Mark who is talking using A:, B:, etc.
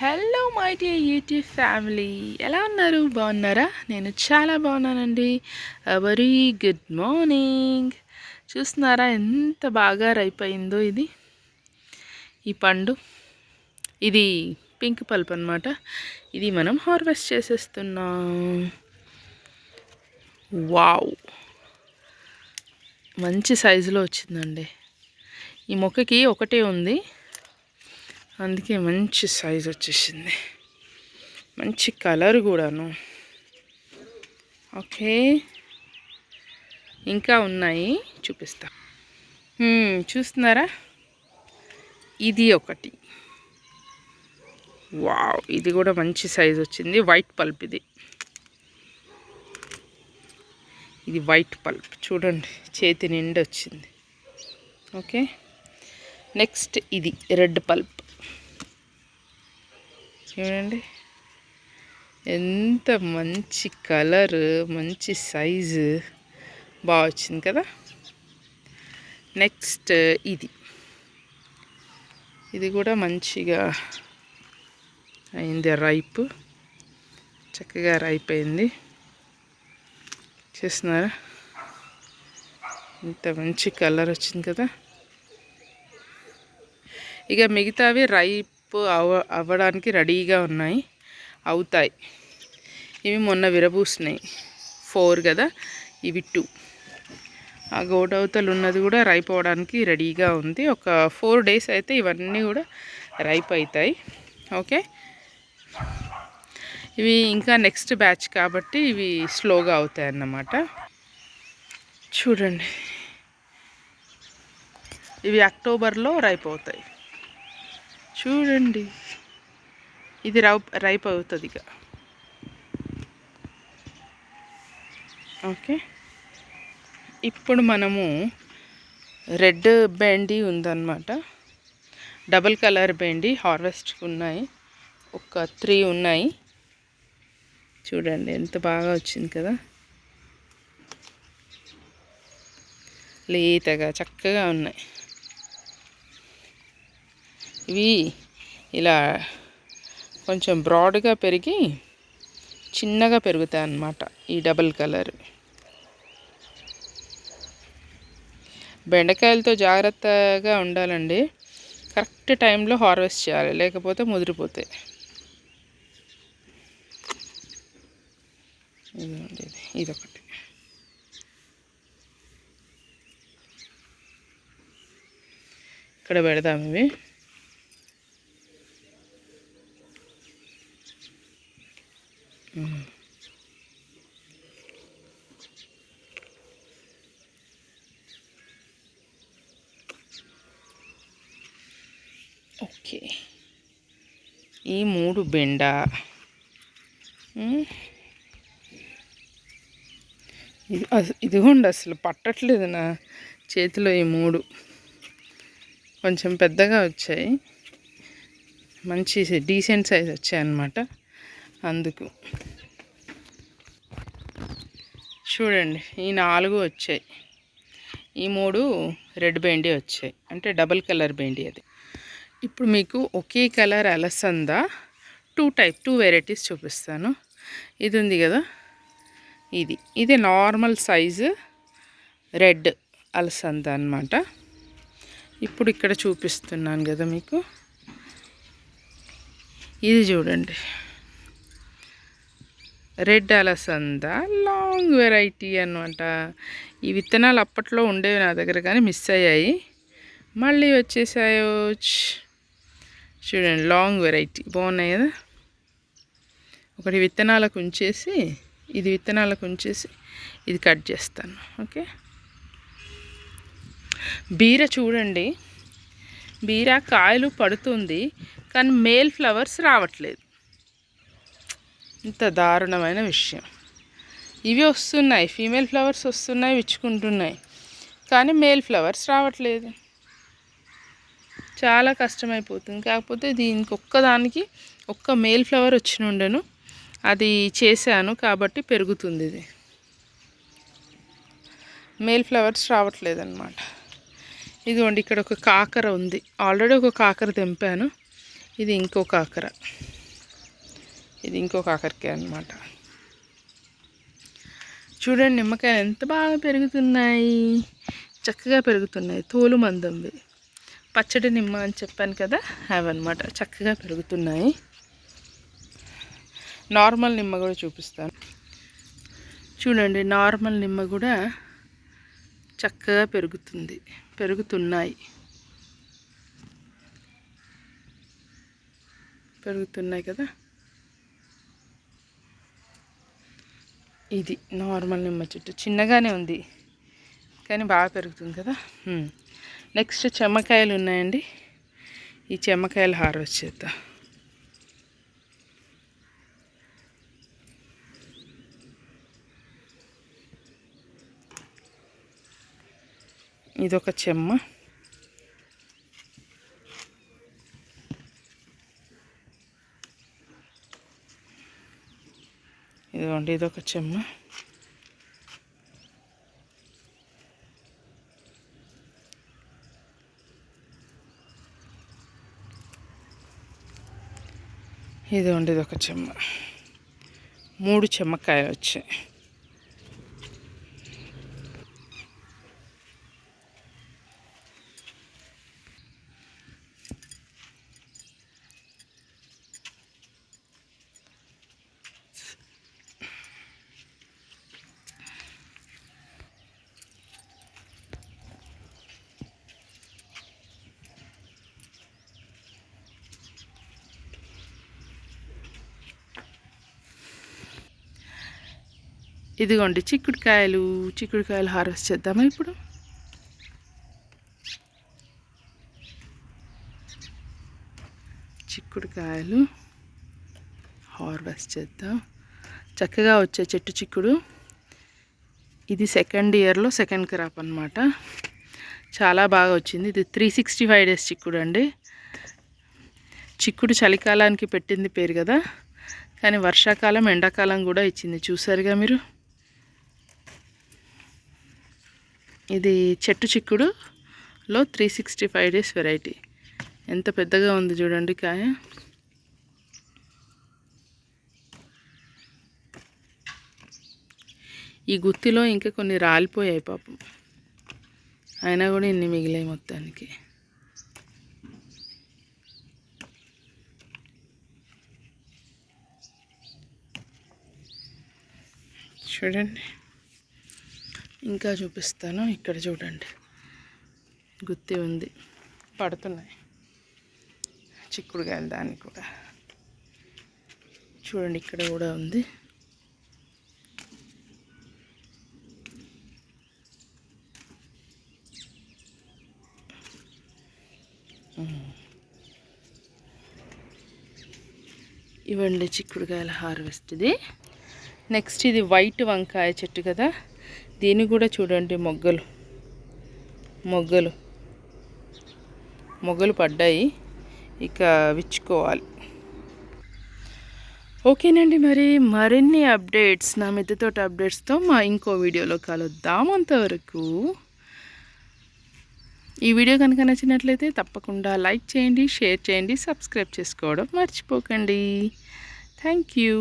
A: Hello my dear YouTube family, ఎలా ఉన్నారు? బాగున్నారా? నేను చాలా బాగున్నానండి. Very good morning. చూస్తున్నారా ఎంత బాగా రైపోయిందో ఇది ఈ పండు. ఇది పింక్ పల్ప్ అనమాట. ఇది మనం హార్వెస్ట్ చేసేస్తున్నాం. వావ్, మంచి సైజులో వచ్చిందండి. ఈ మొక్కకి ఒకటే ఉంది, అందుకే మంచి సైజ్ వచ్చేసింది. మంచి కలర్ కూడాను. ఓకే, ఇంకా ఉన్నాయి, చూపిస్తా. చూస్తున్నారా, ఇది ఒకటి. వావ్, ఇది కూడా మంచి సైజ్ వచ్చింది. వైట్ పల్ప్ ఇది వైట్ పల్ప్ చూడండి, చేతి నిండా వచ్చింది. ఓకే, నెక్స్ట్ ఇది రెడ్ పల్ప్ చూడండి, ఎంత మంచి కలర్, మంచి సైజు, బాగా వచ్చింది కదా. నెక్స్ట్ ఇది కూడా మంచిగా అయింది, రైప్, చక్కగా రైప్ అయింది. చూస్తున్నారా, ఇంత మంచి కలర్ వచ్చింది కదా. ఇక మిగతావి రైప్ అవ్వడానికి రెడీగా ఉన్నాయి, అవుతాయి. ఇవి మొన్న విరబూసినాయి, 4 కదా, ఇవి 2. ఆ గోడవతలు ఉన్నది కూడా రైప్ అవ్వడానికి రెడీగా ఉంది. ఒక 4 days అయితే ఇవన్నీ కూడా రైప్ అవుతాయి. ఓకే, ఇవి ఇంకా నెక్స్ట్ బ్యాచ్ కాబట్టి ఇవి స్లోగా అవుతాయి అన్నమాట. చూడండి, ఇవి అక్టోబర్లో రైప్ అవుతాయి. చూడండి, ఇది రైప్ అవుతుంది ఇక. ఓకే, ఇప్పుడు మనము రెడ్ బెండి ఉందన్నమాట. డబుల్ కలర్ బెండి హార్వెస్ట్ ఉన్నాయి, ఒక 3 ఉన్నాయి. చూడండి ఎంత బాగా వచ్చింది కదా, లేతగా చక్కగా ఉన్నాయి. ఇవి ఇలా కొంచెం బ్రాడ్గా పెరిగి చిన్నగా పెరుగుతాయి అన్నమాట. ఈ డబుల్ కలర్ బెండకాయలతో జాగ్రత్తగా ఉండాలండి, కరెక్ట్ టైంలో హార్వెస్ట్ చేయాలి, లేకపోతే ముదిరిపోతాయి. ఇదొకటి. ఇక్కడ పెడదాం ఇవి. ఓకే, ఈ 3 బెండ, ఇదిగోండి, అసలు పట్టట్లేదు నా చేతిలో. ఈ 3 కొంచెం పెద్దగా వచ్చాయి, మంచి డీసెంట్ సైజ్ వచ్చాయి అన్నమాట. అందుకు చూడండి, ఈ 4 వచ్చాయి, ఈ 3 రెడ్ బెండి వచ్చాయి, అంటే డబుల్ కలర్ బెండి అది. ఇప్పుడు మీకు ఒకే కలర్ అలసంద 2 వెరైటీస్ చూపిస్తాను. ఇది ఉంది కదా, ఇది నార్మల్ సైజు రెడ్ అలసంద అన్నమాట. ఇప్పుడు ఇక్కడ చూపిస్తున్నాను కదా మీకు, ఇది చూడండి, రెడ్ అలసంద లాంగ్ వెరైటీ అన్నమాట. ఈ విత్తనాలు అప్పట్లో ఉండేవి నా దగ్గర, కానీ మిస్ అయ్యాయి, మళ్ళీ వచ్చేసాయో. చూడండి, లాంగ్ వెరైటీ బాగున్నాయి కదా. ఒకటి విత్తనాలకు ఉంచేసి, ఇది కట్ చేస్తాను. ఓకే, బీర చూడండి, బీర కాయలు పడుతుంది, కానీ మేల్ ఫ్లవర్స్ రావట్లేదు. ఇంత దారుణమైన విషయం. ఇవి వస్తున్నాయి, ఫీమేల్ ఫ్లవర్స్ వస్తున్నాయి, విచ్చుకుంటున్నాయి, కానీ మేల్ ఫ్లవర్స్ రావట్లేదు. చాలా కష్టమైపోతుంది. కాకపోతే దీనికి ఒక్కదానికి ఒక్క మేల్ ఫ్లవర్ వచ్చి ఉండను, అది చేశాను కాబట్టి పెరుగుతుంది. ఇది మేల్ ఫ్లవర్స్ రావట్లేదు అన్నమాట. ఇదిగోండి, ఇక్కడ ఒక కాకర ఉంది, ఆల్రెడీ ఒక కాకర తెంపాను. ఇది ఇంకో కాకరకాయ అన్నమాట. చూడండి నిమ్మకాయలు ఎంత బాగా పెరుగుతున్నాయి, చక్కగా పెరుగుతున్నాయి. తోలు మందంవి పచ్చడి నిమ్మ అని చెప్పాను కదా, అవన్నమాట చక్కగా పెరుగుతున్నాయి. నార్మల్ నిమ్మ కూడా చూపిస్తాను చూడండి. నార్మల్ నిమ్మ కూడా చక్కగా పెరుగుతున్నాయి కదా. ఇది నార్మల్ నిమ్మ చెట్టు చిన్నగానే ఉంది కానీ బాగా పెరుగుతుంది కదా. నెక్స్ట్ చెమ్మకాయలు ఉన్నాయండి. ఈ చెమ్మకాయలు హార్వెస్ట్ చేద్దాం. ఇదొక చెమ్మ, ఇదిగోండి ఇదొక చెమ్మ. ఇదిగోండి ఇదొక చెమ్మ. 3 చెమ్మకాయలు వచ్చాయి. ఇదిగోండి చిక్కుడుకాయలు హార్వెస్ట్ చేద్దామా ఇప్పుడు. చిక్కుడుకాయలు హార్వెస్ట్ చేద్దాం. చక్కగా వచ్చే చెట్టు చిక్కుడు. ఇది సెకండ్ ఇయర్లో సెకండ్ క్రాప్ అన్నమాట. చాలా బాగా వచ్చింది. ఇది 365 days చిక్కుడు అండి. చిక్కుడు చలికాలానికి పెట్టింది పేరు కదా, కానీ వర్షాకాలం ఎండాకాలం కూడా ఇచ్చింది. చూసారుగా మీరు. ఇది చెట్టు చిక్కుడులో 365 days వెరైటీ. ఎంత పెద్దగా ఉంది చూడండి కాయ. ఈ గుత్తిలో ఇంకా కొన్ని రాలిపోయాయి పాపం, అయినా కూడా ఇన్ని మిగిలాయి మొత్తానికి. చూడండి ఇంకా చూపిస్తాను. ఇక్కడ చూడండి గుత్తి ఉంది, పడుతున్నాయి చిక్కుడుకాయలు. దాన్ని కూడా చూడండి, ఇక్కడ కూడా ఉంది. ఇవ్వండి చిక్కుడుకాయల హార్వెస్ట్ ఇది. నెక్స్ట్ ఇది వైట్ వంకాయ చెట్టు కదా, దీన్ని కూడా చూడండి మొగ్గలు పడ్డాయి, ఇక విచ్చుకోవాలి. ఓకేనండి, మరిన్ని అప్డేట్స్, నా మిద్దె తోట అప్డేట్స్తో ఇంకో వీడియోలో కలుద్దాం. అంతవరకు ఈ వీడియో కనుక నచ్చినట్లయితే తప్పకుండా లైక్ చేయండి, షేర్ చేయండి, సబ్స్క్రైబ్ చేసుకోవడం మర్చిపోకండి. Thank you.